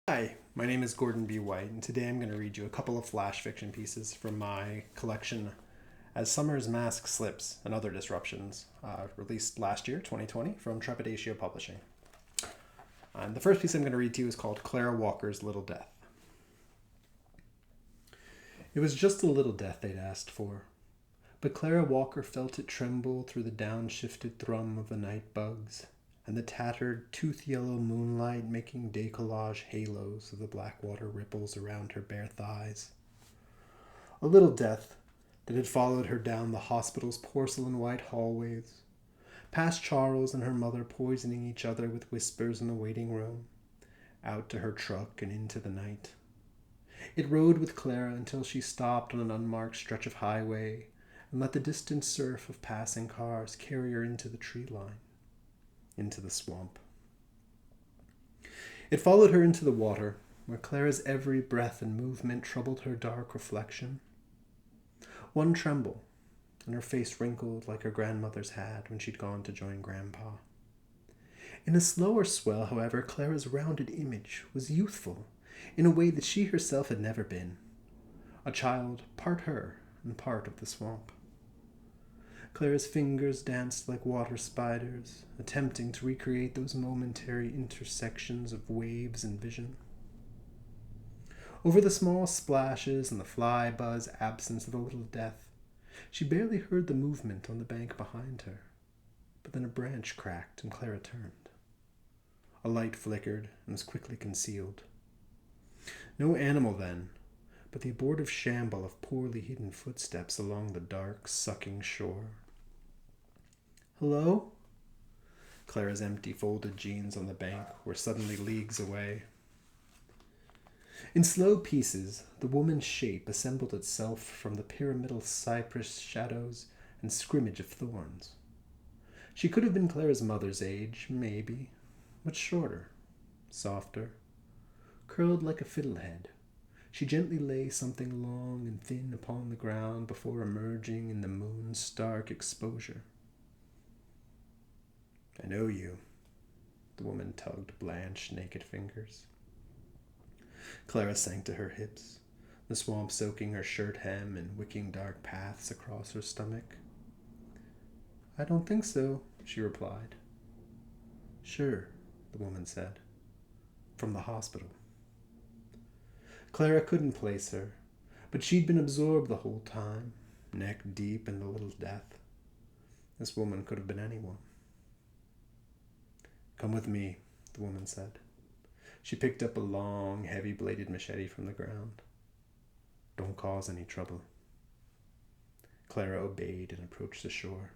Hi, my name is Gordon B. White, and today I'm going to read you a couple of flash fiction pieces from my collection As Summer's Mask Slips and Other Disruptions, released last year, 2020, from Trepidatio Publishing. And the first piece I'm going to read to you is called Clara Walker's Little Death. It was just a little death they'd asked for, but Clara Walker felt it tremble through the downshifted thrum of the night bugs and the tattered, tooth-yellow moonlight making decollage halos of the blackwater ripples around her bare thighs. A little death that had followed her down the hospital's porcelain-white hallways, past Charles and her mother poisoning each other with whispers in the waiting room, out to her truck and into the night. It rode with Clara until she stopped on an unmarked stretch of highway and let the distant surf of passing cars carry her into the tree line, into the swamp. It followed her into the water, where Clara's every breath and movement troubled her dark reflection. One tremble, and her face wrinkled like her grandmother's had when she'd gone to join Grandpa. In a slower swell, however, Clara's rounded image was youthful in a way that she herself had never been. A child, part her and part of the swamp. Clara's fingers danced like water spiders, attempting to recreate those momentary intersections of waves and vision. Over the small splashes and the fly buzz absence of the little death, she barely heard the movement on the bank behind her. But then a branch cracked and Clara turned. A light flickered and was quickly concealed. No animal then, but the abortive shamble of poorly hidden footsteps along the dark, sucking shore. "Hello?" Clara's empty folded jeans on the bank were suddenly leagues away. In slow pieces, the woman's shape assembled itself from the pyramidal cypress shadows and scrimmage of thorns. She could have been Clara's mother's age, maybe, but shorter, softer, curled like a fiddlehead. She gently lay something long and thin upon the ground before emerging in the moon's stark exposure. "I know you." The woman tugged blanched, naked fingers. Clara sank to her hips, the swamp soaking her shirt hem and wicking dark paths across her stomach. "I don't think so," she replied. "Sure," the woman said. "From the hospital." Clara couldn't place her, but she'd been absorbed the whole time, neck deep in the little death. This woman could have been anyone. "Come with me," the woman said. She picked up a long, heavy-bladed machete from the ground. "Don't cause any trouble." Clara obeyed and approached the shore.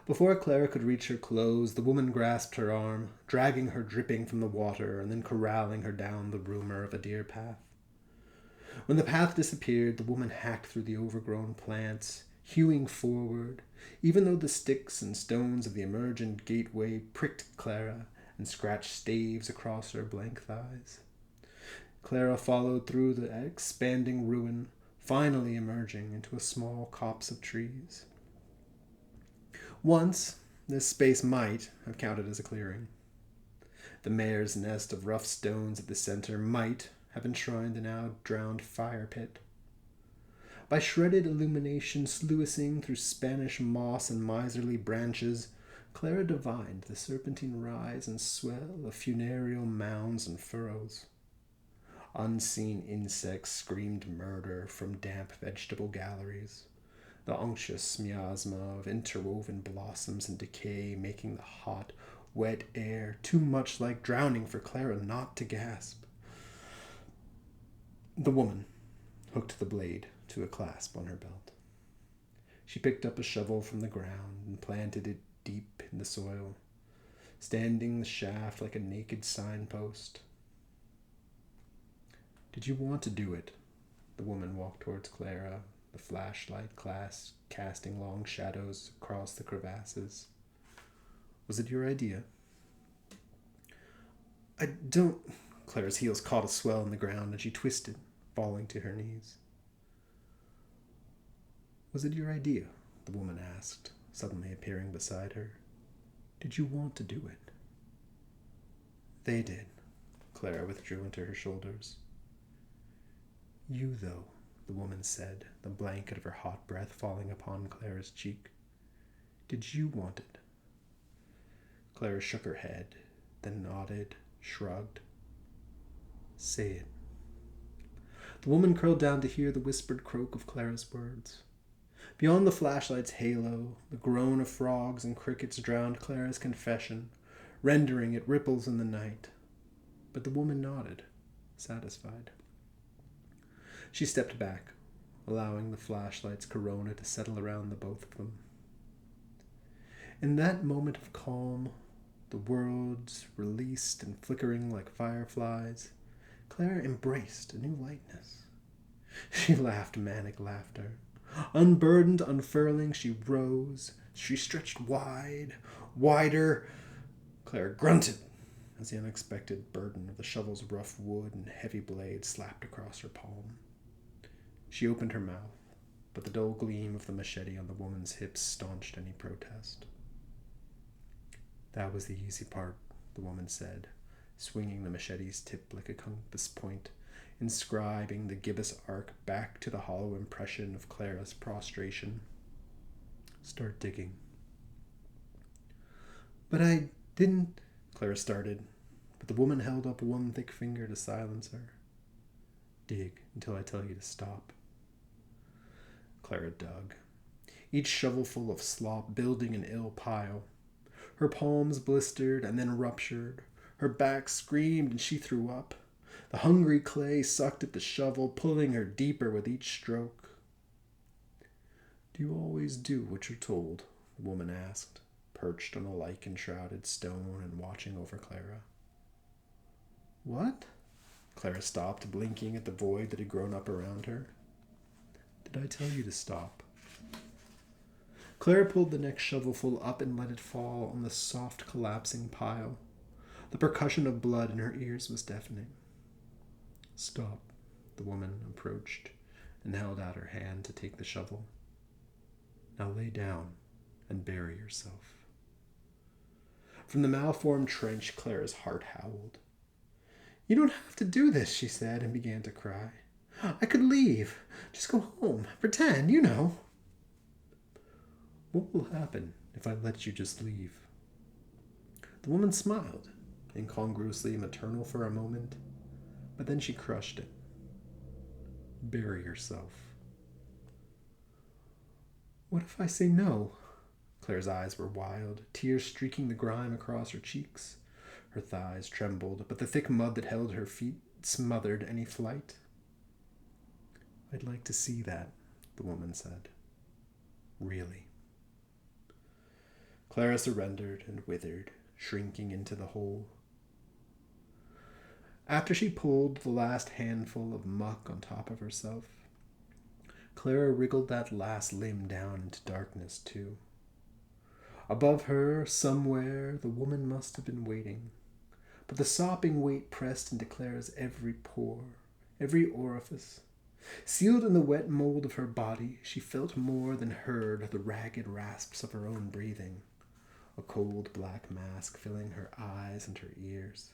Before Clara could reach her clothes, the woman grasped her arm, dragging her dripping from the water and then corralling her down the rumor of a deer path. When the path disappeared, the woman hacked through the overgrown plants, hewing forward, even though the sticks and stones of the emergent gateway pricked Clara and scratched staves across her blank thighs. Clara followed through the expanding ruin, finally emerging into a small copse of trees. Once, this space might have counted as a clearing. The mare's nest of rough stones at the center might have enshrined the now drowned fire pit. By shredded illumination sluicing through Spanish moss and miserly branches, Clara divined the serpentine rise and swell of funereal mounds and furrows. Unseen insects screamed murder from damp vegetable galleries, the unctuous miasma of interwoven blossoms and decay making the hot, wet air too much like drowning for Clara not to gasp. The woman hooked the blade to a clasp on her belt. She picked up a shovel from the ground and planted it deep in the soil, standing the shaft like a naked signpost. "Did you want to do it?" The woman walked towards Clara, the flashlight glass casting long shadows across the crevasses. "Was it your idea?" "I don't..." Clara's heels caught a swell in the ground and she twisted, falling to her knees. "Was it your idea?" the woman asked, suddenly appearing beside her. "Did you want to do it?" "They did." Clara withdrew into her shoulders. You, though, the woman said, the blanket of her hot breath falling upon Clara's cheek. Did you want it? Clara shook her head, then nodded, shrugged. Say it. The woman curled down to hear the whispered croak of Clara's words. Beyond the flashlight's halo, the groan of frogs and crickets drowned Clara's confession, rendering it ripples in the night. But the woman nodded, satisfied. She stepped back, allowing the flashlight's corona to settle around the both of them. In that moment of calm, the worlds released and flickering like fireflies, Clara embraced a new lightness. She laughed manic laughter. Unburdened, unfurling, she rose. She stretched wide, wider. Clara grunted as the unexpected burden of the shovel's rough wood and heavy blade slapped across her palm. She opened her mouth, but the dull gleam of the machete on the woman's hips staunched any protest. That was the easy part, the woman said, swinging the machete's tip like a compass point, inscribing the gibbous arc back to the hollow impression of Clara's prostration. Start digging. But I didn't, Clara started, but the woman held up one thick finger to silence her. Dig until I tell you to stop. Clara dug, each shovelful of slop building an ill pile. Her palms blistered and then ruptured. Her back screamed and she threw up. The hungry clay sucked at the shovel, pulling her deeper with each stroke. Do you always do what you're told? The woman asked, perched on a lichen-shrouded stone and watching over Clara. What? Clara stopped, blinking at the void that had grown up around her. Did I tell you to stop? Clara pulled the next shovelful up and let it fall on the soft, collapsing pile. The percussion of blood in her ears was deafening. Stop. The woman approached and held out her hand to take the shovel. Now lay down and bury yourself. From the malformed trench, Clara's heart howled. You don't have to do this, she said, and began to cry. I could leave. Just go home. Pretend, you know. What will happen if I let you just leave? The woman smiled, incongruously maternal for a moment, but then she crushed it. Bury yourself. What if I say no? Clara's eyes were wild, tears streaking the grime across her cheeks. Her thighs trembled, but the thick mud that held her feet smothered any flight. I'd like to see that, the woman said. Really. Clara surrendered and withered, shrinking into the hole. After she pulled the last handful of muck on top of herself, Clara wriggled that last limb down into darkness, too. Above her, somewhere, the woman must have been waiting, but the sopping weight pressed into Clara's every pore, every orifice. Sealed in the wet mold of her body, she felt more than heard the ragged rasps of her own breathing, a cold black mask filling her eyes and her ears.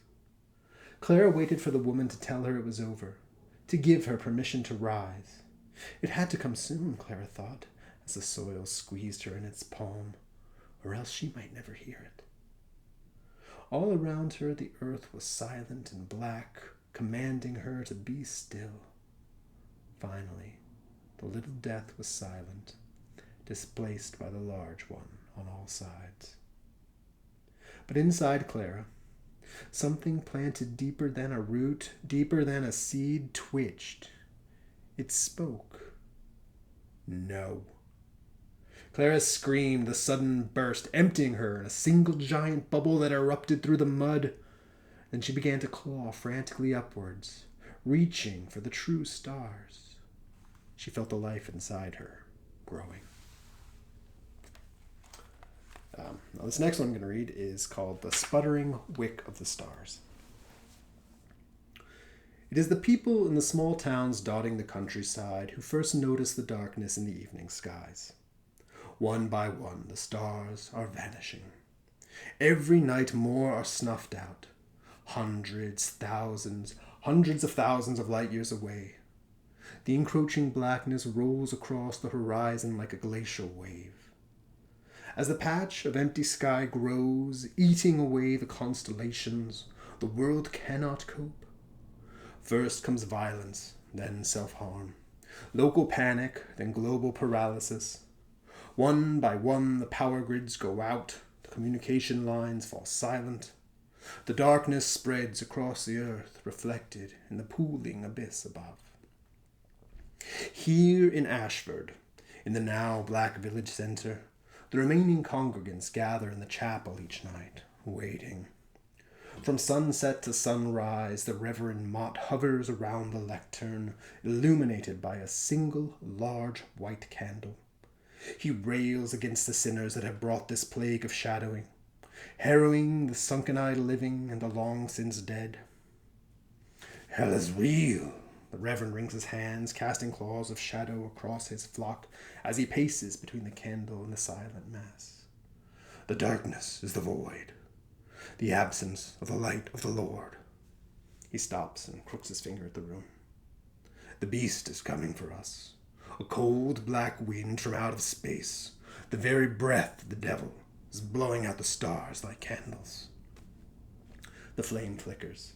Clara waited for the woman to tell her it was over, to give her permission to rise. It had to come soon, Clara thought, as the soil squeezed her in its palm, or else she might never hear it. All around her the earth was silent and black, commanding her to be still. Finally, the little death was silent, displaced by the large one on all sides. But inside Clara, something planted deeper than a root, deeper than a seed, twitched. It spoke. No. Clara screamed, the sudden burst emptying her in a single giant bubble that erupted through the mud. Then she began to claw frantically upwards, reaching for the true stars. She felt the life inside her growing. Now this next one I'm going to read is called The Sputtering Wick of the Stars. It is the people in the small towns dotting the countryside who first notice the darkness in the evening skies. One by one, the stars are vanishing. Every night more are snuffed out. hundreds, thousands, hundreds of thousands of light years away. The encroaching blackness rolls across the horizon like a glacial wave. As the patch of empty sky grows, eating away the constellations, the world cannot cope. First comes violence, then self-harm. Local panic, then global paralysis. One by one, the power grids go out, the communication lines fall silent. The darkness spreads across the earth, reflected in the pooling abyss above. Here in Ashford, in the now black village centre, the remaining congregants gather in the chapel each night, waiting. From sunset to sunrise, the Reverend Mott hovers around the lectern, illuminated by a single large white candle. He rails against the sinners that have brought this plague of shadowing, harrowing the sunken-eyed living and the long since dead. Hell is real. The Reverend wrings his hands, casting claws of shadow across his flock as he paces between the candle and the silent mass. The darkness is the void, the absence of the light of the Lord. He stops and crooks his finger at the room. The beast is coming for us, a cold black wind from out of space. The very breath of the devil is blowing out the stars like candles. The flame flickers,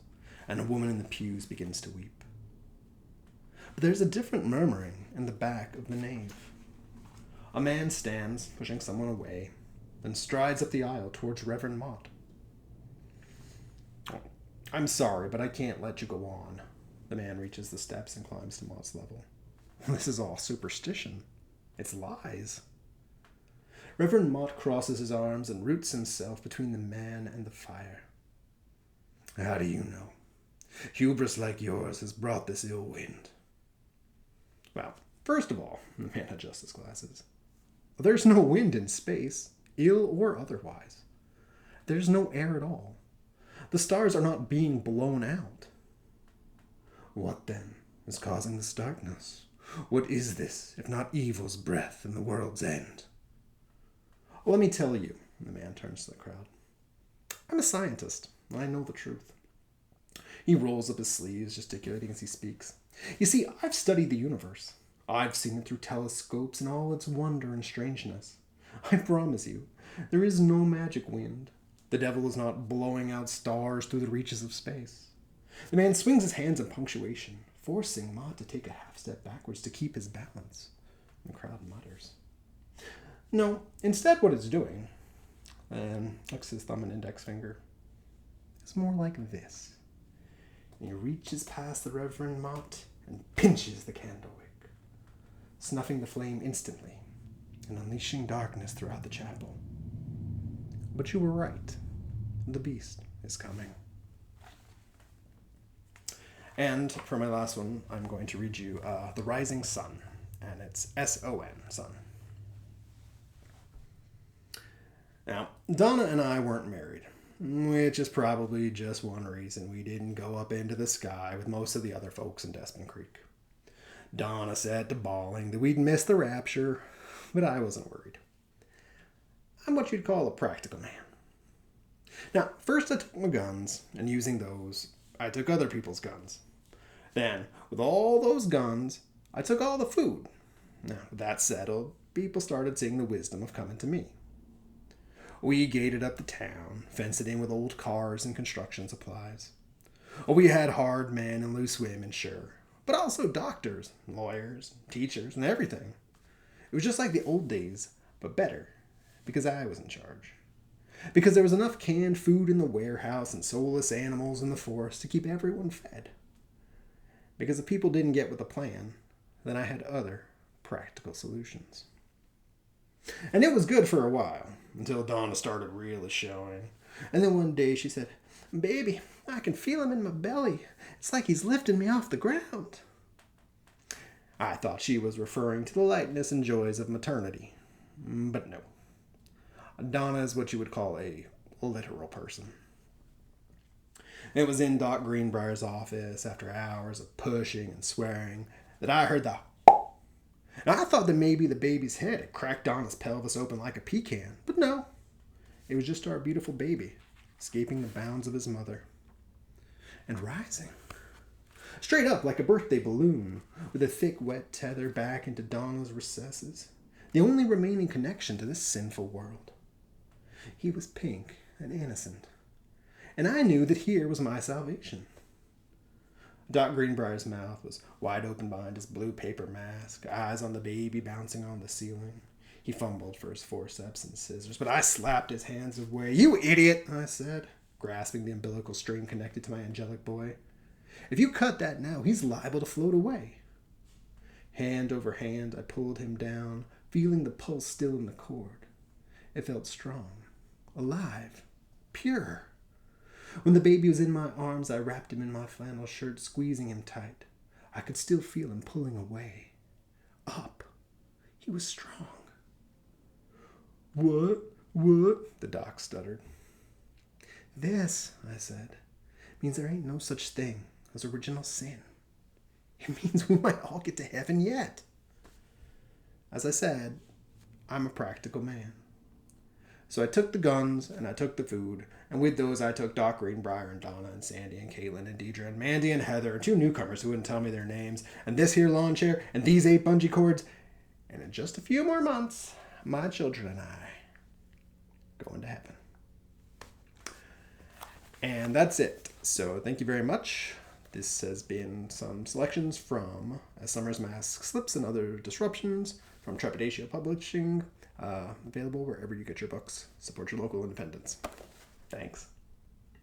and a woman in the pews begins to weep. But there's a different murmuring in the back of the nave. A man stands, pushing someone away, then strides up the aisle towards Reverend Mott. I'm sorry, but I can't let you go on. The man reaches the steps and climbs to Mott's level. This is all superstition. It's lies. Reverend Mott crosses his arms and roots himself between the man and the fire. How do you know? Hubris like yours has brought this ill wind. Well, first of all, the man adjusts his glasses. There's no wind in space, ill or otherwise. There's no air at all. The stars are not being blown out. What, then, is causing this darkness? What is this, if not evil's breath and the world's end? Let me tell you, the man turns to the crowd. I'm a scientist. I know the truth. He rolls up his sleeves, gesticulating as he speaks. You see, I've studied the universe. I've seen it through telescopes in all its wonder and strangeness. I promise you, there is no magic wind. The devil is not blowing out stars through the reaches of space. The man swings his hands in punctuation, forcing Mott to take a half step backwards to keep his balance. The crowd mutters. No, instead what it's doing, and looks his thumb and index finger, is more like this. And he reaches past the Reverend Mott and pinches the candle wick, snuffing the flame instantly and unleashing darkness throughout the chapel. But you were right. The beast is coming. And for my last one, I'm going to read you The Rising Sun, and it's S-O-N, sun. Now, Donna and I weren't married, which is probably just one reason we didn't go up into the sky with most of the other folks in Despin Creek. Donna said to bawling that we'd miss the rapture, but I wasn't worried. I'm what you'd call a practical man. Now, first I took my guns, and using those, I took other people's guns. Then, with all those guns, I took all the food. Now, with that settled, people started seeing the wisdom of coming to me. We gated up the town, fenced it in with old cars and construction supplies. We had hard men and loose women, sure, but also doctors, lawyers, teachers, and everything. It was just like the old days, but better, because I was in charge. Because there was enough canned food in the warehouse and soulless animals in the forest to keep everyone fed. Because if people didn't get with the plan, then I had other practical solutions. And it was good for a while, until Donna started really showing. And then one day she said, "Baby, I can feel him in my belly. It's like he's lifting me off the ground." I thought she was referring to the lightness and joys of maternity. But no. Donna is what you would call a literal person. It was in Doc Greenbrier's office, after hours of pushing and swearing, that I heard the and I thought that maybe the baby's head had cracked Donna's pelvis open like a pecan. But no. It was just our beautiful baby, escaping the bounds of his mother. and rising. Straight up like a birthday balloon, with a thick, wet tether back into Donna's recesses, the only remaining connection to this sinful world. He was pink and innocent, and I knew that here was my salvation. Doc Greenbrier's mouth was wide open behind his blue paper mask, eyes on the baby bouncing on the ceiling. He fumbled for his forceps and scissors, but I slapped his hands away. "You idiot," I said, grasping the umbilical string connected to my angelic boy. "If you cut that now, he's liable to float away." Hand over hand, I pulled him down, feeling the pulse still in the cord. It felt strong, alive, pure. When the baby was in my arms, I wrapped him in my flannel shirt, squeezing him tight. I could still feel him pulling away. Up. He was strong. What? The doc stuttered. "This," I said, "means there ain't no such thing as original sin. It means we might all get to heaven yet." As I said, I'm a practical man. So I took the guns, and I took the food, and with those I took Doc Greenbrier and Donna and Sandy and Caitlin and Deidre and Mandy and Heather and 2 newcomers who wouldn't tell me their names, and this here lawn chair, and these 8 bungee cords, and in just a few more months, my children and I going to heaven. And that's it. So thank you very much. This has been some selections from As Summer's Mask Slips and Other Disruptions from Trepidatio Publishing, available wherever you get your books. Support your local independents. Thanks.